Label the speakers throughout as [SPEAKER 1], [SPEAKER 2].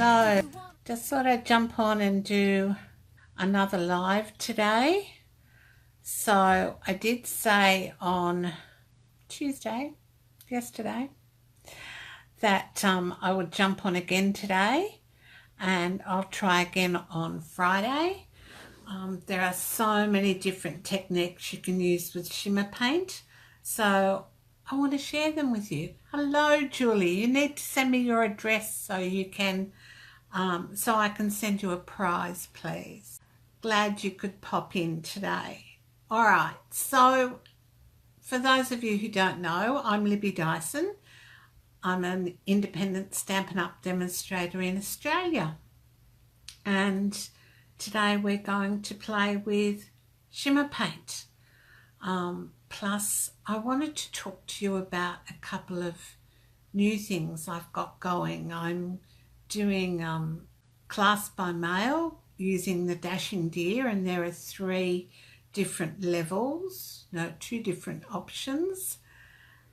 [SPEAKER 1] Hello, just thought I'd jump on and do another live today. So I did say on Tuesday, yesterday, that I would jump on again today, and I'll try again on Friday. There are so many different techniques you can use with Shimmer Paint, so I want to share them with you. Hello, Julie. You need to send me your address so you can, so I can send you a prize, please. Glad you could pop in today. All right. So, for those of you who don't know, I'm Libby Dyson. I'm an independent Stampin' Up demonstrator in Australia, and today we're going to play with Shimmer Paint. Plus, I wanted to talk to you about a couple of new things I've got going. I'm doing class by mail using the Dashing Deer, and there are 3 different levels, no, 2 different options.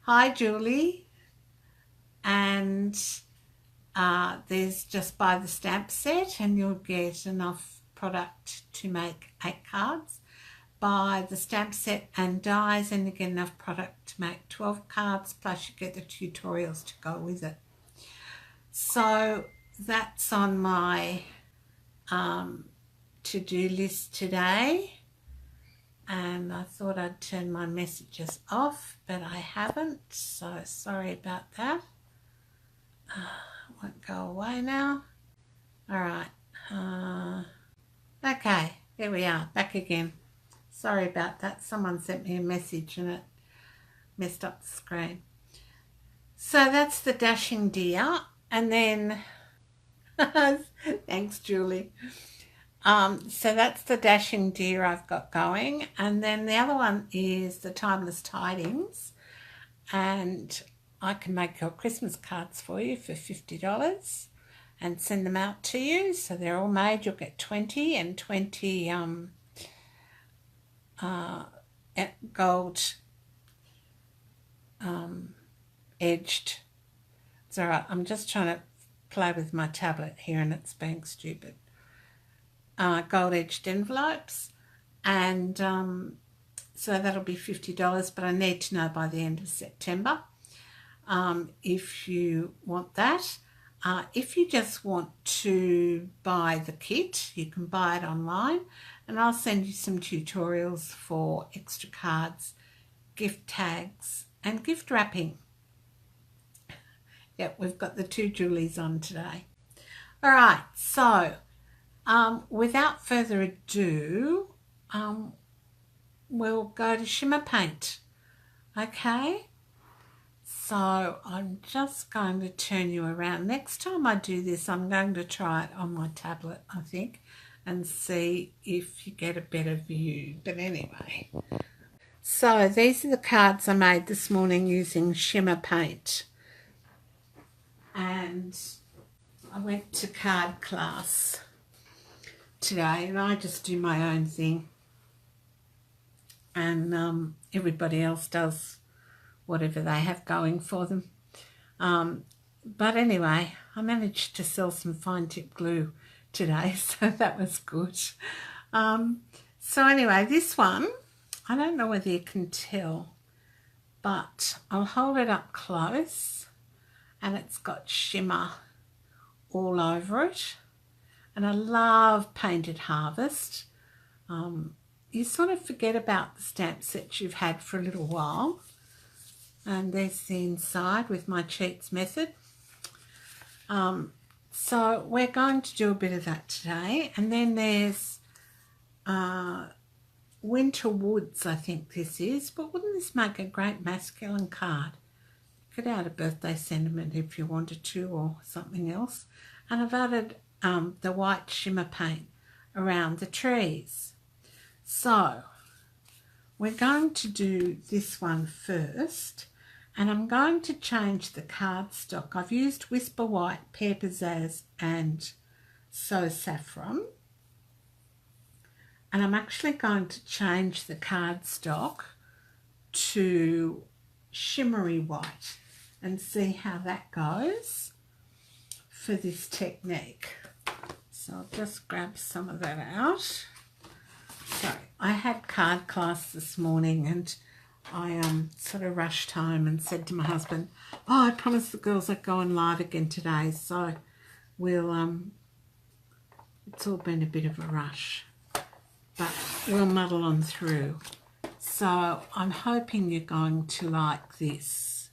[SPEAKER 1] Hi, Julie. And there's just buy the stamp set and you'll get enough product to make 8 cards. Buy the stamp set and dies and you get enough product to make 12 cards, plus you get the tutorials to go with it. So that's on my to-do list today, and I thought I'd turn my messages off, but I haven't, so sorry about that. Won't go away now. All right. Okay, there we are, back again. Sorry about that. Someone sent me a message and it messed up the screen. So that's the Dashing Deer, and then thanks, Julie. So that's the Dashing Deer I've got going, and then the other one is the Timeless Tidings, and I can make your Christmas cards for you for $50 and send them out to you. So they're all made. You'll get 20 and 20 gold edged. It's all right. I'm just trying to play with my tablet here and it's being stupid. Gold edged envelopes, and so that'll be $50, but I need to know by the end of September if you want that. If you just want to buy the kit, you can buy it online, and I'll send you some tutorials for extra cards, gift tags and gift wrapping. Yep, we've got the 2 Julies on today. All right, so without further ado, we'll go to Shimmer Paint. Okay, so I'm just going to turn you around. Next time I do this, I'm going to try it on my tablet, I think, and see if you get a better view. But anyway, so these are the cards I made this morning using Shimmer Paint. And I went to card class today, and I just do my own thing, and everybody else does whatever they have going for them. But anyway, I managed to sell some fine tip glue today, so that was good. So anyway, this one, I don't know whether you can tell, but I'll hold it up close, and it's got shimmer all over it. And I love Painted Harvest. You sort of forget about the stamp sets you've had for a little while. And there's the inside with my cheats method. So we're going to do a bit of that today. And then there's Winter Woods, I think this is. But wouldn't this make a great masculine card? You could add a birthday sentiment if you wanted to, or something else. And I've added the white Shimmer Paint around the trees. So we're going to do this one first, and I'm going to change the cardstock. I've used Whisper White, Pear Pizzazz and So Saffron, and I'm actually going to change the cardstock to shimmery white and see how that goes. for this technique. So I'll just grab some of that out. So I had card class this morning and I sort of rushed home and said to my husband, oh, I promised the girls I'd go on live again today, so we'll it's all been a bit of a rush, but we'll muddle on through. So I'm hoping you're going to like this.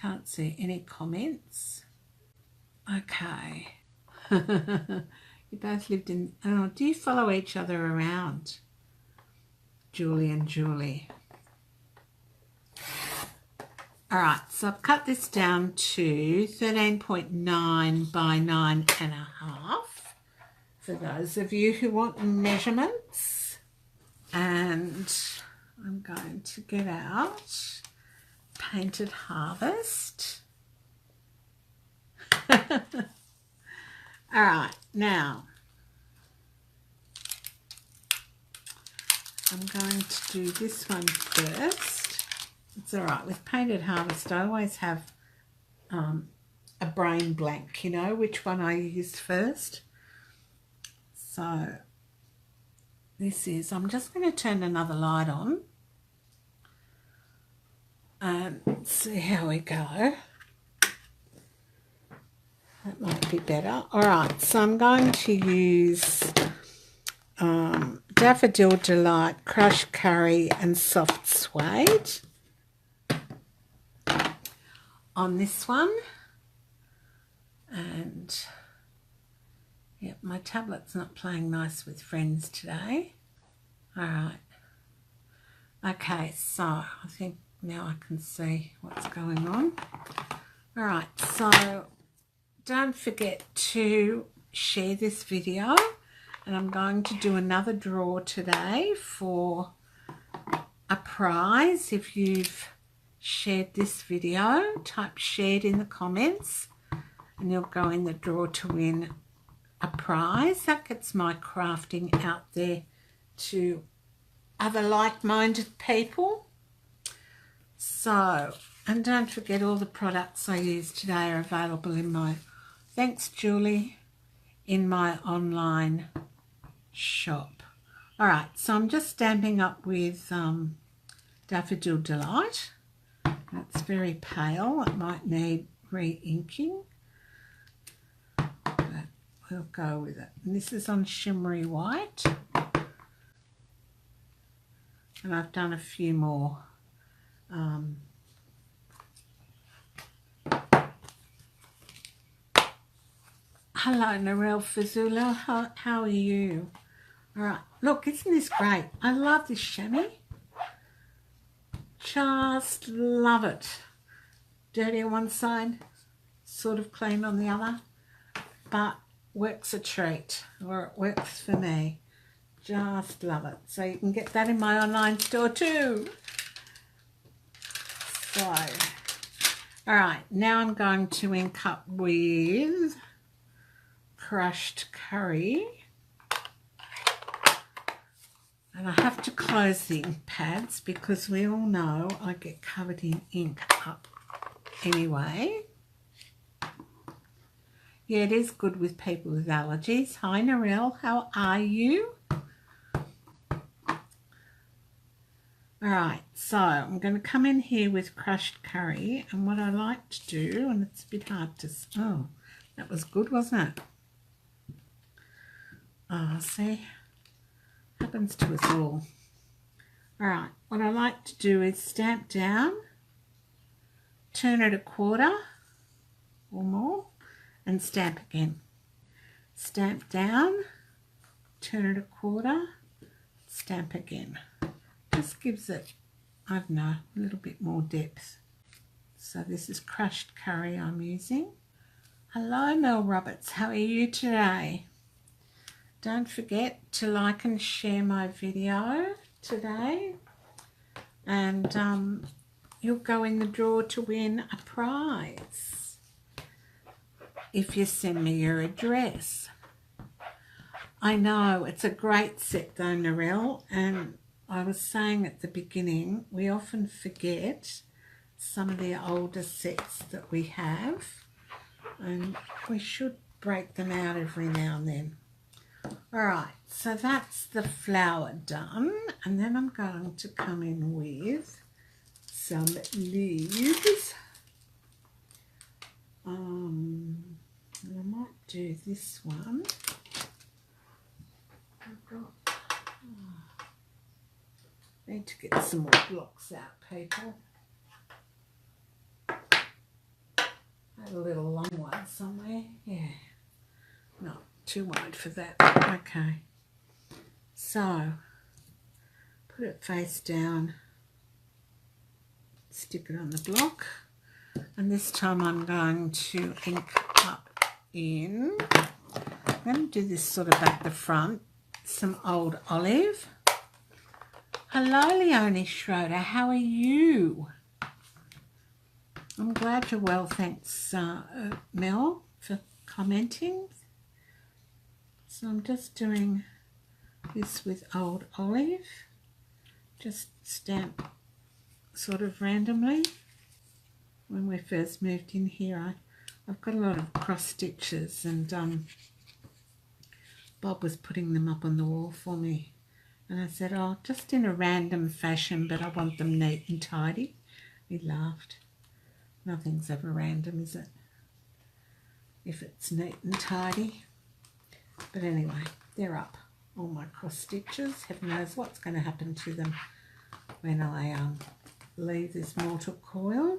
[SPEAKER 1] Can't see any comments. Okay. You both lived in, oh, do you follow each other around? Julie and Julie. All right, so I've cut this down to 13.9 by 9.5 for those of you who want measurements. And I'm going to get out Painted Harvest. All right, now I'm going to do this one first. It's all right, with Painted Harvest I always have a brain blank, you know, which one I use first. So this is, I'm just going to turn another light on and see how we go. That might be better. All right, so I'm going to use Daffodil Delight, Crushed Curry and Soft Suede on this one. And yep, my tablet's not playing nice with friends today. All right. Okay, so I think now I can see what's going on. All right, so don't forget to share this video, and I'm going to do another draw today for a prize. If you've shared this video, type shared in the comments and you'll go in the draw to win a prize. That gets my crafting out there to other like-minded people. So, and don't forget all the products I use today are available in my, thanks Julie, in my online shop. All right, so I'm just Stampin' Up with Daffodil Delight. It's very pale, it might need re-inking, but we'll go with it. And this is on Shimmery White, and I've done a few more. Hello, Narelle Fazula. How are you? All right. Look, isn't this great? I love this chamois. Just love it. Dirty on one side, sort of clean on the other, but works a treat, or it works for me. Just love it. So you can get that in my online store too. So, all right, now I'm going to ink up with Crushed Curry, and I have to close the ink pads because we all know I get covered in ink up anyway. Yeah, it is good with people with allergies. Hi Narelle, how are you? All right, so I'm going to come in here with Crushed Curry, and what I like to do, and it's a bit hard to, oh, that was good, wasn't it? Oh, see, happens to us all. All right, what I like to do is stamp down, turn it a quarter or more, and stamp again. Stamp down, turn it a quarter, stamp again. Just gives it, I don't know, a little bit more depth. So this is Crushed Curry I'm using. Hello Mel Roberts, how are you today? Don't forget to like and share my video today, and you'll go in the draw to win a prize if you send me your address. I know, it's a great set though, Narelle, and I was saying at the beginning, we often forget some of the older sets that we have. and we should break them out every now and then. Alright, so that's the flower done, and then I'm going to come in with some leaves. And I might do this one. Need to get some more blocks out, people. Had a little long one somewhere. Yeah, not too wide for that. Okay, so put it face down, stick it on the block, and this time I'm going to ink up in, I'm going to do this sort of at the front, some old olive. Hello Leonie Schroeder, how are you? I'm glad you're well, thanks Mel for commenting. So I'm just doing this with old olive, just stamp sort of randomly. When we first moved in here, I've got a lot of cross stitches, and Bob was putting them up on the wall for me, and I said, oh, just in a random fashion, but I want them neat and tidy. He laughed. Nothing's ever random, is it? If it's neat and tidy. But anyway, they're up. All my cross stitches. Heaven knows what's going to happen to them when I leave this mortar coil,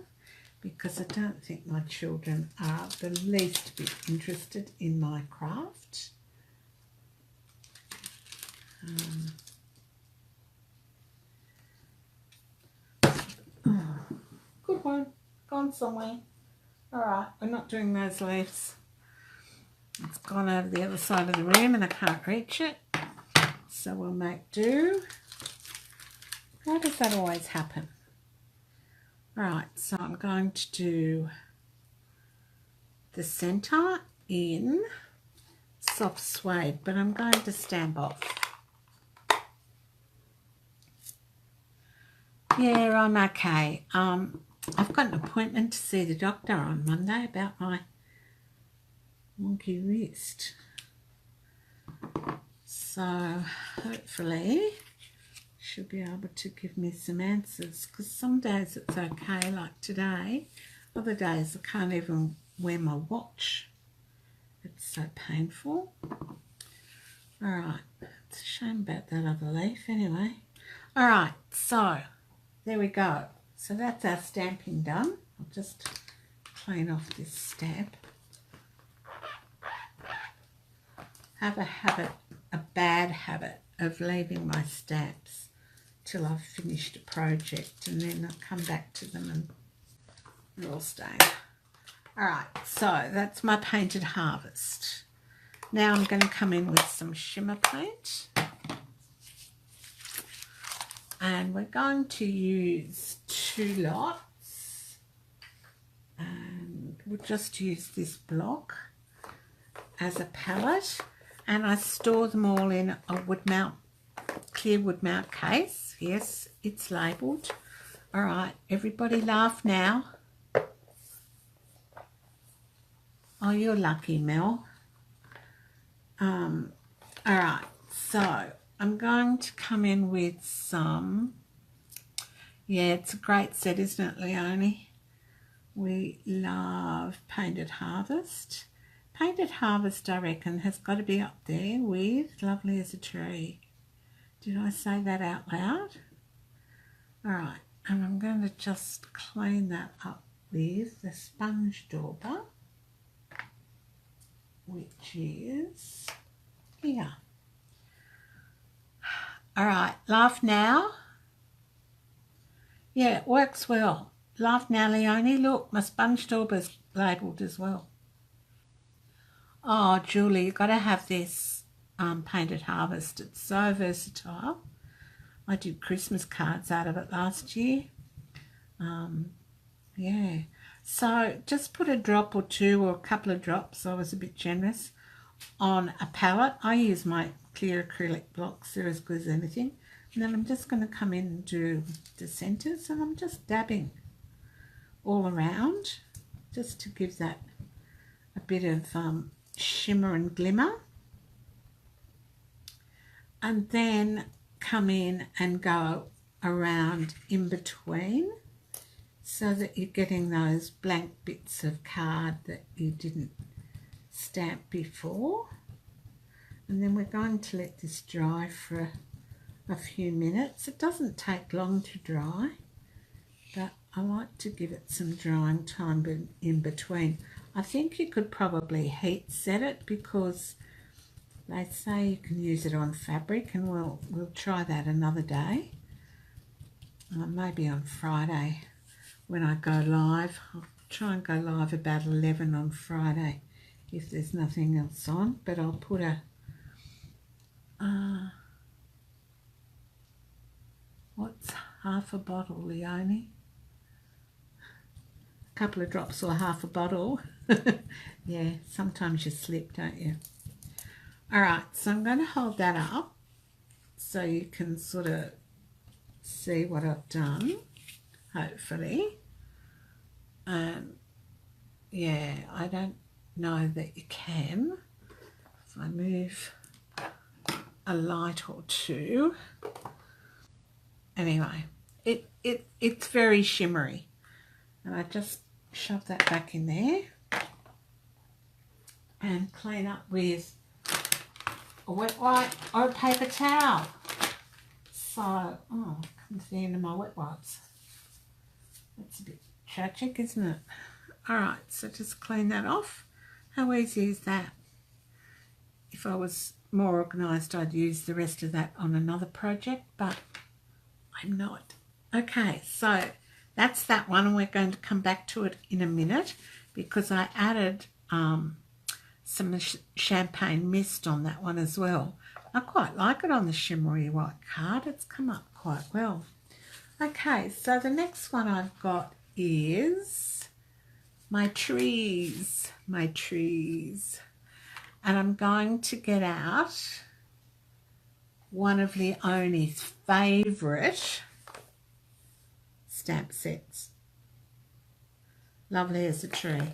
[SPEAKER 1] because I don't think my children are the least bit interested in my craft. Good one. Gone somewhere. Alright, we're not doing those leaves. It's gone over the other side of the room and I can't reach it. So we'll make do. Why does that always happen? Alright, so I'm going to do the centre in soft suede, but I'm going to stamp off. Yeah, I'm okay. I've got an appointment to see the doctor on Monday about my wonky wrist. So hopefully she'll be able to give me some answers, because some days it's okay, like today. Other days I can't even wear my watch. It's so painful. Alright, it's a shame about that other leaf anyway. Alright, so there we go. So that's our stamping done. I'll just clean off this stamp. Have a habit, a bad habit of leaving my stamps till I've finished a project, and then I'll come back to them and they're all stained. Alright, so that's my painted harvest. Now I'm going to come in with some Shimmer Paint. And we're going to use 2 lots, and we'll just use this block as a palette, and I store them all in a wood mount, clear wood mount case. Yes, it's labelled. Alright, everybody laugh now. Oh, you're lucky, Mel. Alright, so I'm going to come in with some, yeah, it's a great set, isn't it, Leonie? We love Painted Harvest. Painted Harvest, I reckon, has got to be up there with Lovely as a Tree. Did I say that out loud? Alright, and I'm going to just clean that up with the Sponge Dauber, which is here. Alright, laugh now. Yeah, it works well. Laugh now, Leonie. Look, my Sponge Dauber's labelled as well. Oh, Julie, you've got to have this Painted Harvest. It's so versatile. I did Christmas cards out of it last year. Yeah. So just put a drop or two, or a couple of drops, I was a bit generous, on a palette. I use my clear acrylic blocks. They're as good as anything. And then I'm just going to come in and do the centres, and I'm just dabbing all around just to give that a bit of shimmer and glimmer, and then come in and go around in between so that you're getting those blank bits of card that you didn't stamp before. And then we're going to let this dry for a few minutes. It doesn't take long to dry, but I like to give it some drying time in between. I think you could probably heat set it because they say you can use it on fabric, and we'll try that another day. Maybe on Friday when I go live. I'll try and go live about 11 on Friday if there's nothing else on, but I'll put a what's half a bottle, Leonie? A couple of drops or half a bottle. Yeah, sometimes you slip, don't you? All right, so I'm going to hold that up so you can sort of see what I've done, hopefully. Yeah, I don't know that you can. If I move a light or two. Anyway, it's very shimmery. And I just shove that back in there and clean up with a wet wipe or a paper towel. So, oh, come to the end of my wet wipes. That's a bit tragic, isn't it? All right, so just clean that off. How easy is that? If I was more organised, I'd use the rest of that on another project, but I'm not. Okay, so that's that one, and we're going to come back to it in a minute because I added some champagne mist on that one as well. I quite like it on the shimmery white card. It's come up quite well. Okay, so the next one I've got is my trees. And I'm going to get out one of Leonie's favourite stamp sets. Lovely as a tree.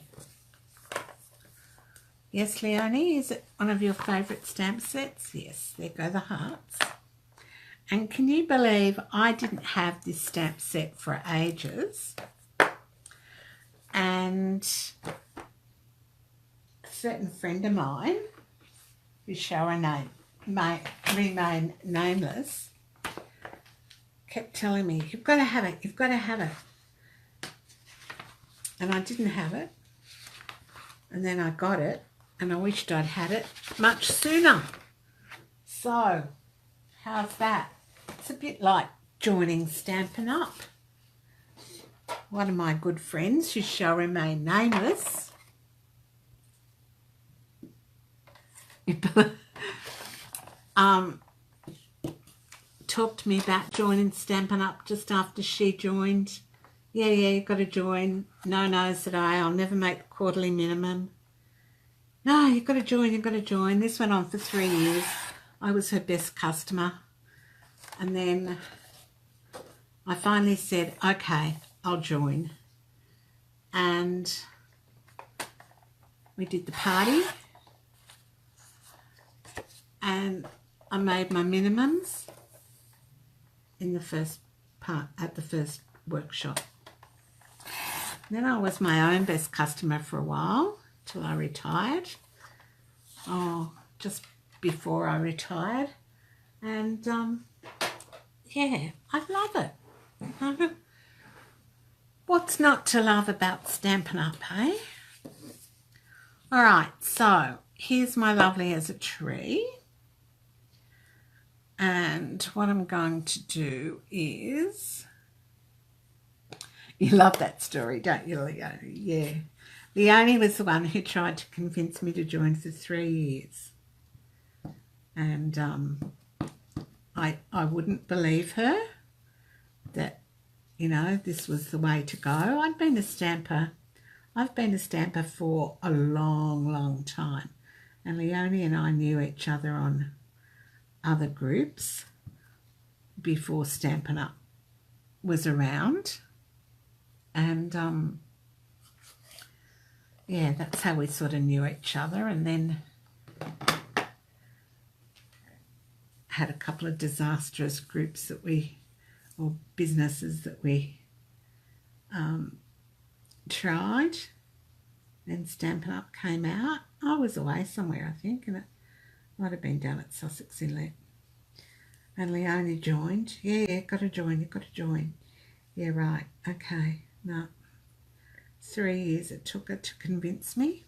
[SPEAKER 1] Yes, Leonie, is it one of your favourite stamp sets? Yes, there go the hearts. And can you believe I didn't have this stamp set for ages? And a certain friend of mine, who shall remain nameless, kept telling me, you've got to have it, you've got to have it. And I didn't have it. And then I got it, and I wished I'd had it much sooner. So, how's that? It's a bit like joining Stampin' Up. One of my good friends, who shall remain nameless, talked to me about joining Stampin' Up just after she joined. Yeah, you've got to join. No, said I'll never make the quarterly minimum. No, you've got to join. This went on for 3 years. I was her best customer. And then I finally said, okay, I'll join. And we did the party. And I made my minimums in the first part, at the first workshop. Then I was my own best customer for a while, till I retired. Oh, just before I retired. And yeah, I love it. What's not to love about Stampin' Up, eh? All right, so here's my lovely as a tree. And what I'm going to do is, you love that story, don't you, Leonie? Yeah. Leonie was the one who tried to convince me to join for 3 years. And I wouldn't believe her that, you know, this was the way to go. I've been a stamper for a long time. And Leonie and I knew each other on other groups before Stampin' Up was around. And yeah, that's how we sort of knew each other, and then had a couple of disastrous groups that or businesses that we tried. Then Stampin' Up came out. I was away somewhere, I think, and it might have been down at Sussex Inlet. And Leonie joined. Yeah, got to join, you've got to join. Yeah, right, okay, no. 3 years it took her to convince me.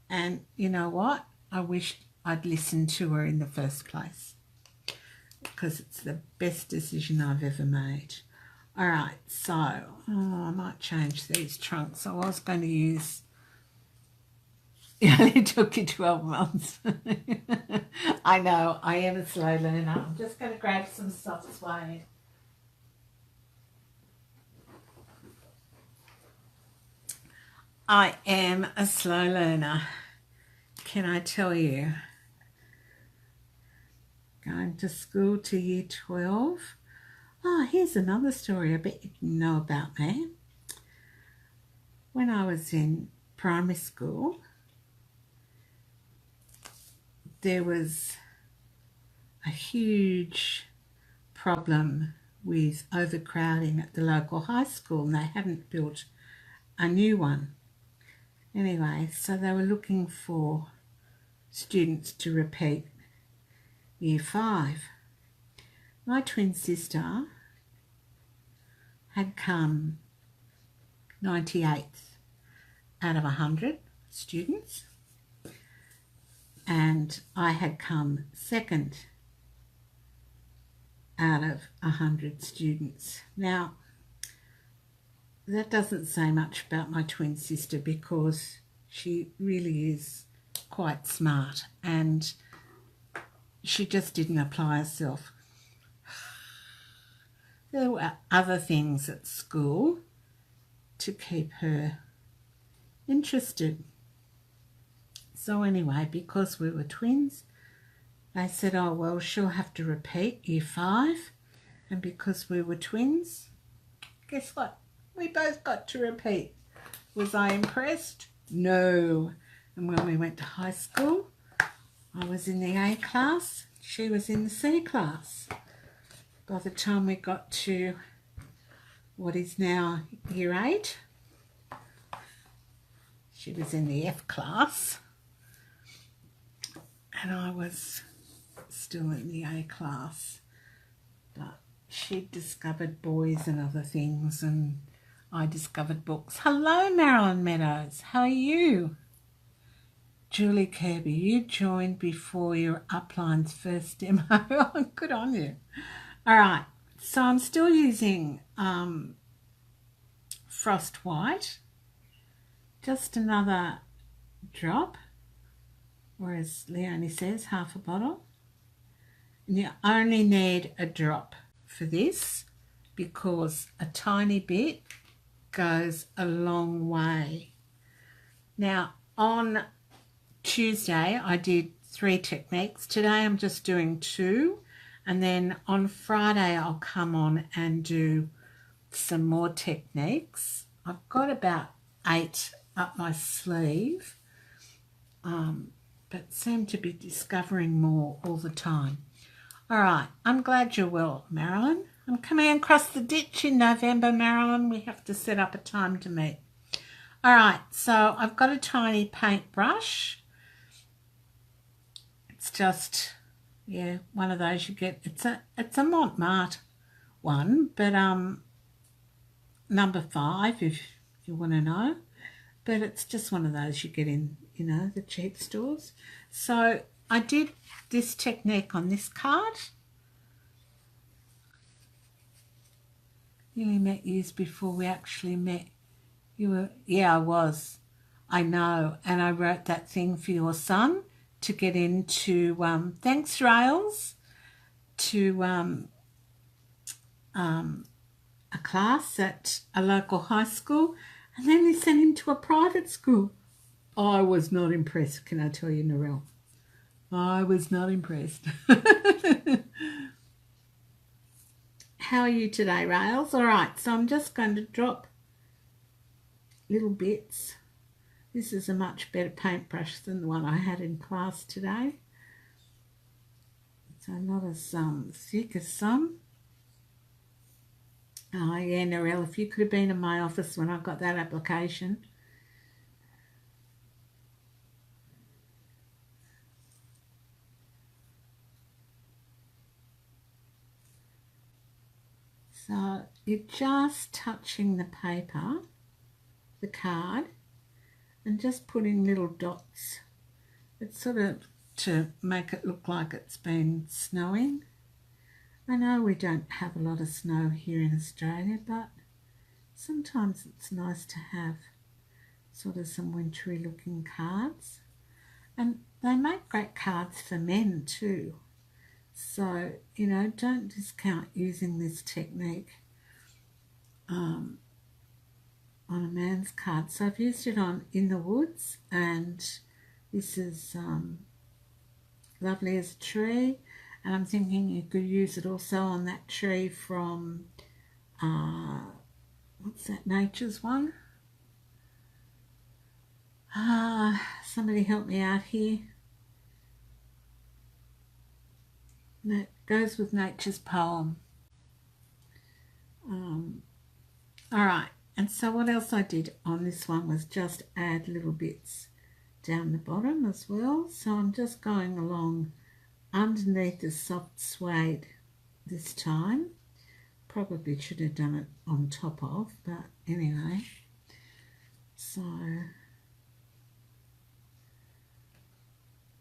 [SPEAKER 1] And you know what? I wished I'd listened to her in the first place, because it's the best decision I've ever made. All right, so I might change these trunks. I was going to use, it only took you 12 months. I know, I am a slow learner. I'm just going to grab some soft suede. I am a slow learner, can I tell you? Going to school to year 12. Oh, here's another story I bet you know about me. When I was in primary school, there was a huge problem with overcrowding at the local high school, and they hadn't built a new one. Anyway, so they were looking for students to repeat year 5. My twin sister had come 98th out of 100 students, and I had come 2nd out of 100 students. Now, that doesn't say much about my twin sister, because she really is quite smart, and she just didn't apply herself. There were other things at school to keep her interested. So anyway, because we were twins, they said, oh, well, she'll have to repeat year 5. And because we were twins, guess what? We both got to repeat. Was I impressed? No. And when we went to high school, I was in the A class, she was in the C class. By the time we got to what is now year 8, she was in the F class, and I was still in the A class. But she discovered boys and other things, and I discovered books. Hello, Marilyn Meadows. How are you? Julie Kirby, you joined before your upline's first demo. Good on you. All right, so I'm still using Frost White. Just another drop, or as Leonie says, half a bottle. And you only need a drop for this, because a tiny bit goes a long way. Now, on Tuesday I did 3 techniques. Today I'm just doing 2, and then on Friday I'll come on and do some more techniques. I've got about 8 up my sleeve, but seem to be discovering more all the time. All right, I'm glad you're well, Marilyn. I'm coming across the ditch in November, Marilyn. We have to set up a time to meet. All right, so I've got a tiny paintbrush. It's just, yeah, one of those you get. It's a Montmartre one, but number 5 if you want to know. But it's just one of those you get in, you know, the cheap stores. So I did this technique on this card. You met years before we actually met. You were, yeah, I was. I know. And I wrote that thing for your son to get into, thanks Rails, to a class at a local high school, and then they sent him to a private school. I was not impressed, can I tell you, Narelle? I was not impressed. How are you today, Rails? All right, so I'm just going to drop little bits This is a much better paintbrush than the one I had in class today. So not as thick as some. Oh yeah, Narelle, if you could have been in my office when I got that application. So you're just touching the paper, the card, and just putting little dots. It's sort of to make it look like it's been snowing. I know we don't have a lot of snow here in Australia, but sometimes it's nice to have sort of some wintry looking cards. And they make great cards for men too. So, you know, don't discount using this technique on a man's card. So I've used it on In the Woods, and this is Lovely as a Tree. And I'm thinking you could use it also on that tree from, what's that, Nature's one? Somebody help me out here. That goes with Nature's Poem. Alright, and so what else I did on this one was just add little bits down the bottom as well. So I'm just going along underneath the soft suede this time. Probably should have done it on top of, but anyway. So,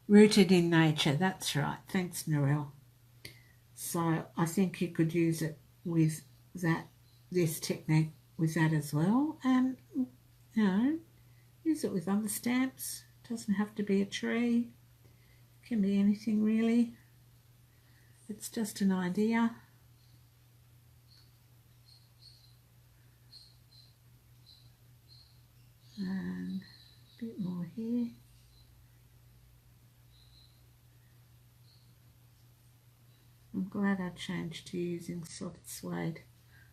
[SPEAKER 1] rooted in nature, that's right. Thanks, Narelle. So I think you could use it with this technique with that as well, and you know, use it with other stamps. It doesn't have to be a tree, it can be anything really. It's just an idea. And a bit more here. I'm glad I changed to using soft suede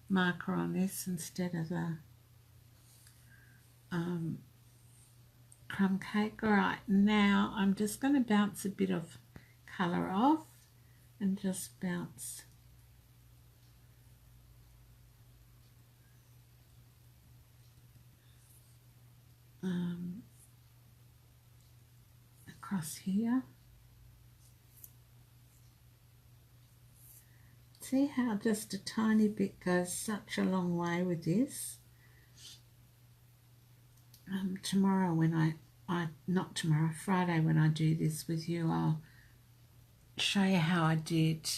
[SPEAKER 1] marker on this instead of the crumb cake. Alright, now I'm just going to bounce a bit of colour off and just bounce across here. See how just a tiny bit goes such a long way with this. Tomorrow when not tomorrow, Friday when I do this with you, I'll show you how I did.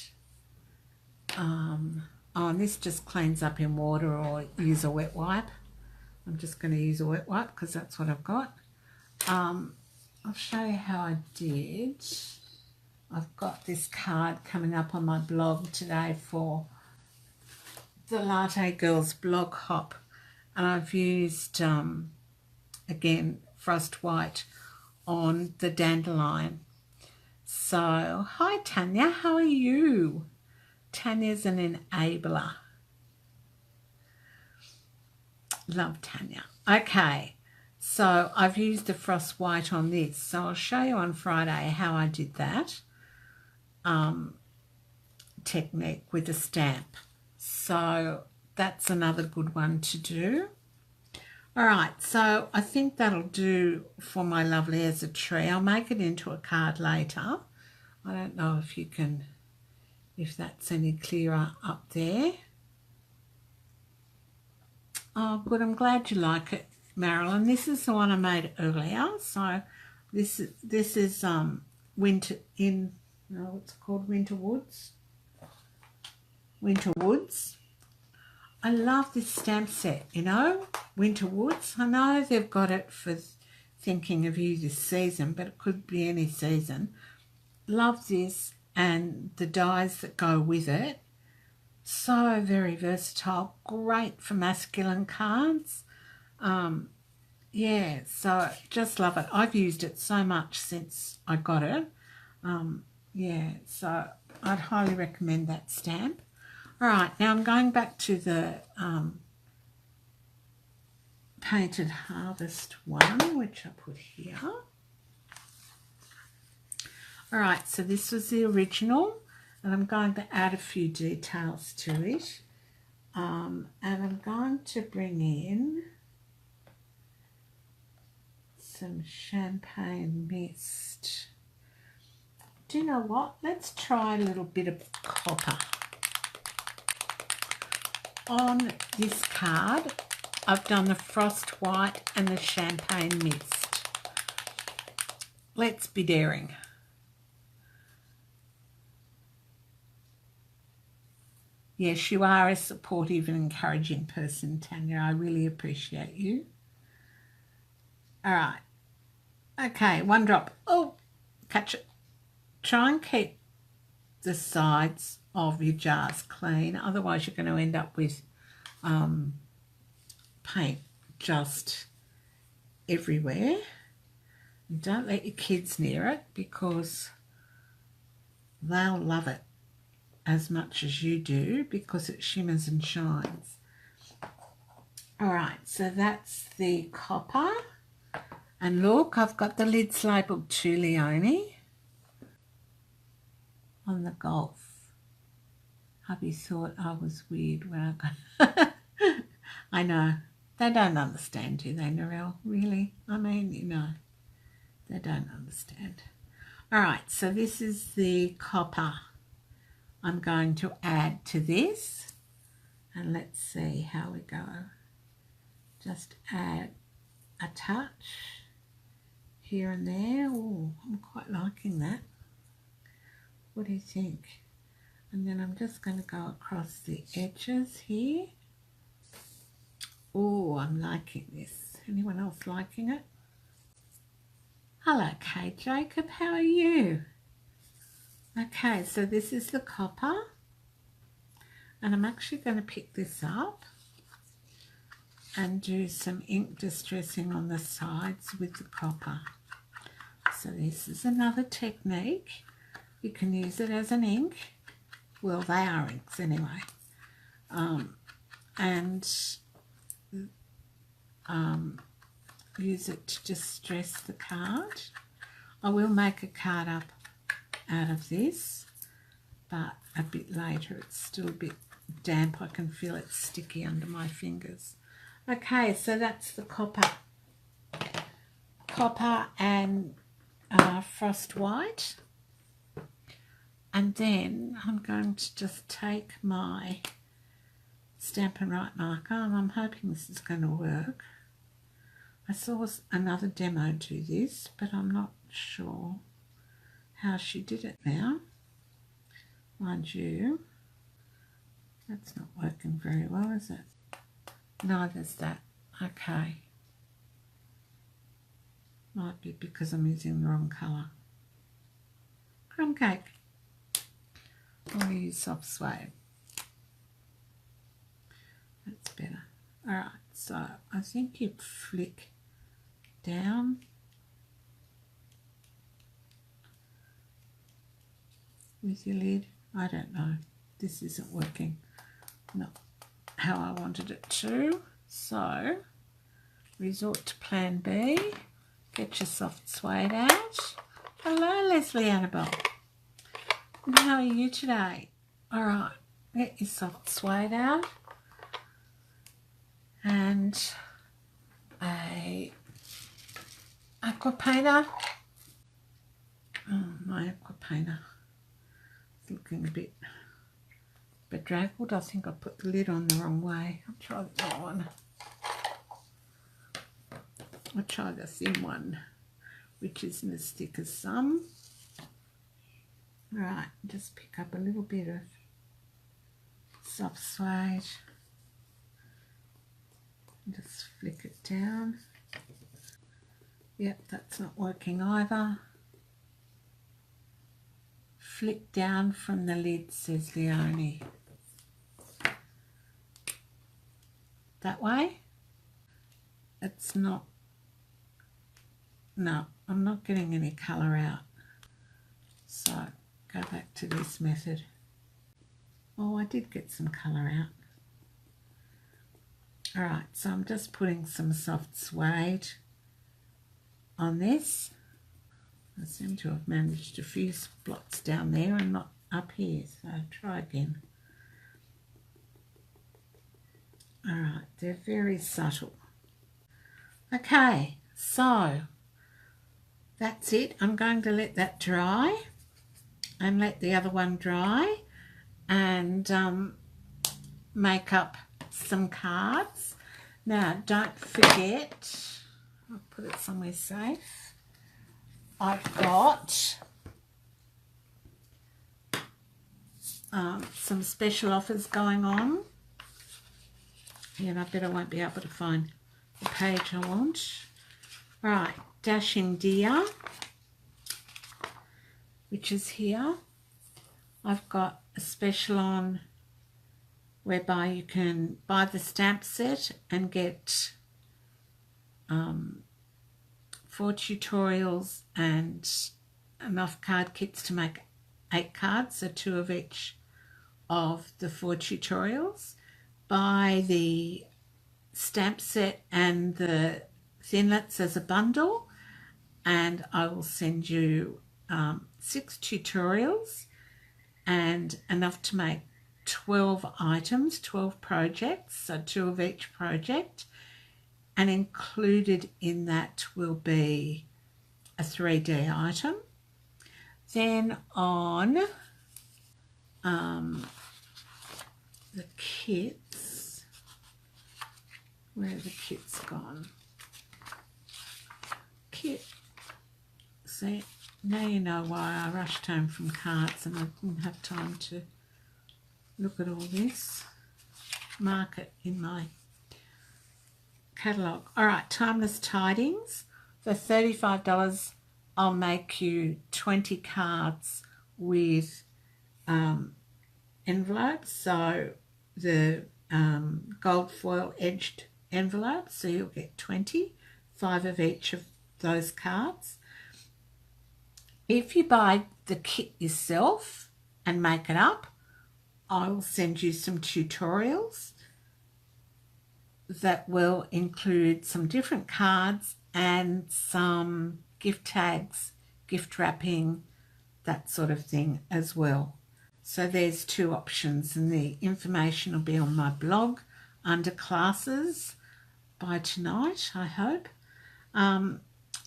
[SPEAKER 1] And this just cleans up in water, or use a wet wipe. I'm just going to use a wet wipe because that's what I've got. I'll show you how I did. I've got this card coming up on my blog today for the Latte Girls blog hop, and I've used again frost white on the dandelion. So hi Tanya, how are you? Tanya's an enabler. Love Tanya. Okay, so I've used the frost white on this, so I'll show you on Friday how I did that technique with a stamp. So that's another good one to do. All right, so I think that'll do for my Lovely as a Tree. I'll make it into a card later. I don't know if that's any clearer up there. Oh, good. I'm glad you like it, Marilyn. This is the one I made earlier. So this is Winter in, what's it called? Winter Woods. Winter Woods. I love this stamp set, you know, Winter Woods. I know they've got it for thinking of you this season, but it could be any season. Love this and the dies that go with it. So very versatile, great for masculine cards. Yeah, so just love it. I've used it so much since I got it. Yeah, so I'd highly recommend that stamp. All right, now I'm going back to the Painted Harvest one, which I put here. All right, so this was the original, and I'm going to add a few details to it. And I'm going to bring in some champagne mist. Do you know what? Let's try a little bit of copper. On this card, I've done the frost white and the champagne mist. Let's be daring. Yes, you are a supportive and encouraging person, Tanya. I really appreciate you. All right. Okay, one drop. Oh, catch it. Try and keep the sides of your jars clean. Otherwise, you're going to end up with paint just everywhere. Don't let your kids near it because they'll love it as much as you do because it shimmers and shines. All right, so that's the copper. And look, I've got the lids labelled to Leonie on the Golf. Hubby thought I was weird when I got... I know. They don't understand, do they, Narelle? Really? I mean, you know, they don't understand. All right, so this is the copper I'm going to add to this. And let's see how we go. Just add a touch here and there. Oh, I'm quite liking that. What do you think? And then I'm just going to go across the edges here. Oh, I'm liking this. Anyone else liking it? Hello, Kate Jacob. How are you? Okay, so this is the copper. And I'm actually going to pick this up and do some ink distressing on the sides with the copper. So this is another technique. You can use it as an ink. Well, they are inks anyway. Use it to distress the card. I will make a card up out of this, but a bit later. It's still a bit damp. I can feel it sticky under my fingers. Okay, so that's the copper. Copper and frost white. And then I'm going to just take my Stampin' Up marker, and I'm hoping this is going to work. I saw another demo do this, but I'm not sure how she did it now. Mind you, that's not working very well, is it? Neither's that. Okay. Might be because I'm using the wrong colour. Crumb cake. I'll use soft suede. That's better. Alright, so I think you flick down with your lid. I don't know. This isn't working. Not how I wanted it to. So, resort to plan B. Get your soft suede out. Hello, Leslie Annabelle. And how are you today? Alright, get your soft suede out. And a aqua painter. Oh, my aqua painter is looking a bit bedraggled. I think I put the lid on the wrong way. I'll try the other one. I'll try the thin one, which isn't as thick as some. Right, just pick up a little bit of soft suede. Just flick it down. Yep, that's not working either. Flick down from the lid, says Leonie. That way? It's not. No, I'm not getting any colour out. So, go back to this method. Oh, I did get some colour out. All right, so I'm just putting some soft suede on this. I seem to have managed a few blots down there and not up here, so try again. All right, they're very subtle. Okay, so that's it. I'm going to let that dry and let the other one dry and make up some cards. Now, don't forget, I'll put it somewhere safe. I've got some special offers going on. And I bet I won't be able to find the page I want. Right, Dashing Deer, which is here. I've got a special on whereby you can buy the stamp set and get 4 tutorials and enough card kits to make 8 cards, so 2 of each of the 4 tutorials. Buy the stamp set and the thinlits as a bundle, and I will send you 6 tutorials and enough to make 12 items, 12 projects, so 2 of each project, and included in that will be a 3D item. Then on the kits, where are the kits gone? Kit, see, now you know why I rushed home from cards and I didn't have time to look at all this, mark it in my catalogue. All right, Timeless Tidings. For $35, I'll make you 20 cards with envelopes. So the gold foil edged envelopes, so you'll get 20, 5 of each of those cards. If you buy the kit yourself and make it up, I will send you some tutorials that will include some different cards and some gift tags, gift wrapping, that sort of thing as well. So there's 2 options, and the information will be on my blog under classes by tonight, I hope.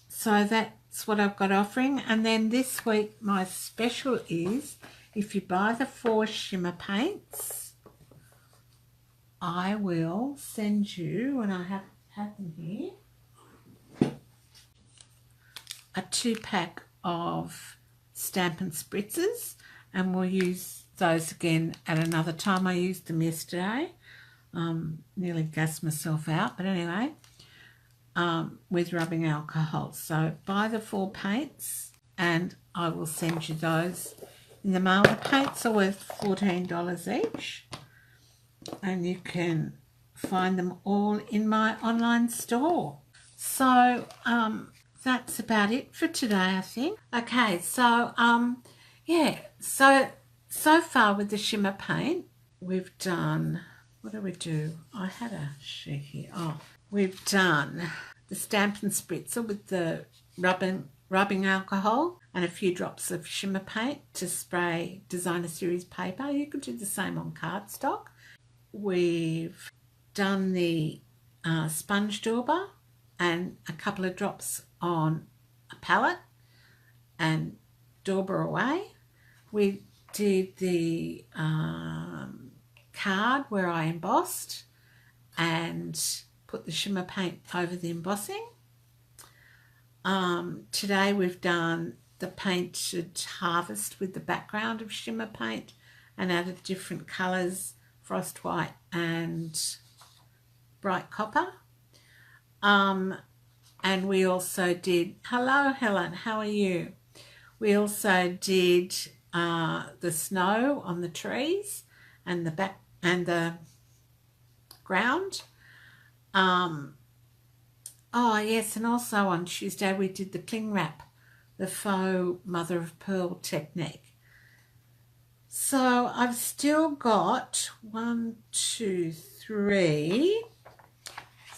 [SPEAKER 1] So that's what I've got offering. And then this week my special is, if you buy the 4 Shimmer Paints, I will send you, and I have them here, a 2-pack of Stampin' Spritzers, and we'll use those again at another time. I used them yesterday, nearly gassed myself out, but anyway, with rubbing alcohol. So buy the 4 paints and I will send you those in the mail. The paints are worth $14 each, and you can find them all in my online store. So that's about it for today, I think. Okay, so yeah, so far with the Shimmer Paint, we've done, what do we do? I had a sheet here. Oh, we've done the Stampin' Spritzer with the rubbing alcohol and a few drops of Shimmer Paint to spray designer series paper. You could do the same on cardstock. We've done the sponge dauber and a couple of drops on a palette and dauber away. We did the card where I embossed and put the Shimmer Paint over the embossing. Today we've done the painted harvest with the background of Shimmer Paint and added different colours, frost white and bright copper. And we also did, hello Helen, how are you? We also did the snow on the trees and the back and the ground. Oh yes, and also on Tuesday we did the cling wrap, the faux mother of pearl technique. So I've still got 1, 2, 3,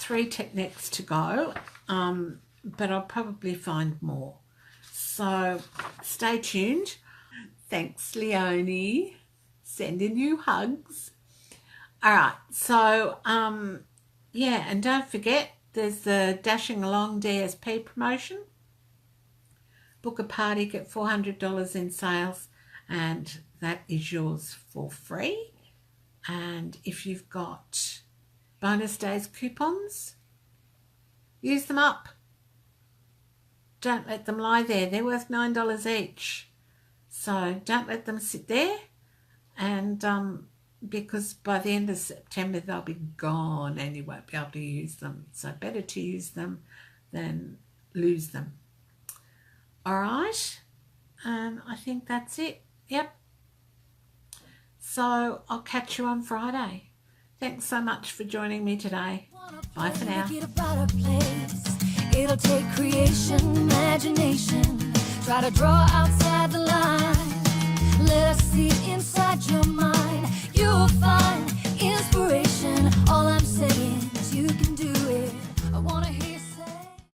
[SPEAKER 1] 3 techniques to go, but I'll probably find more. So stay tuned. Thanks, Leonie. Sending you hugs. All right, so yeah, and don't forget there's the Dashing Along DSP promotion. Book a party, get $400 in sales, and that is yours for free. And if you've got bonus days coupons, use them up. Don't let them lie there. They're worth $9 each. So don't let them sit there, and because by the end of September they'll be gone and you won't be able to use them. So better to use them than lose them. All right, and I think that's it. Yep. So I'll catch you on Friday. Thanks so much for joining me today. Bye for now. It'll take creation, imagination. Try to draw outside the line. Let us see inside your mind. You'll find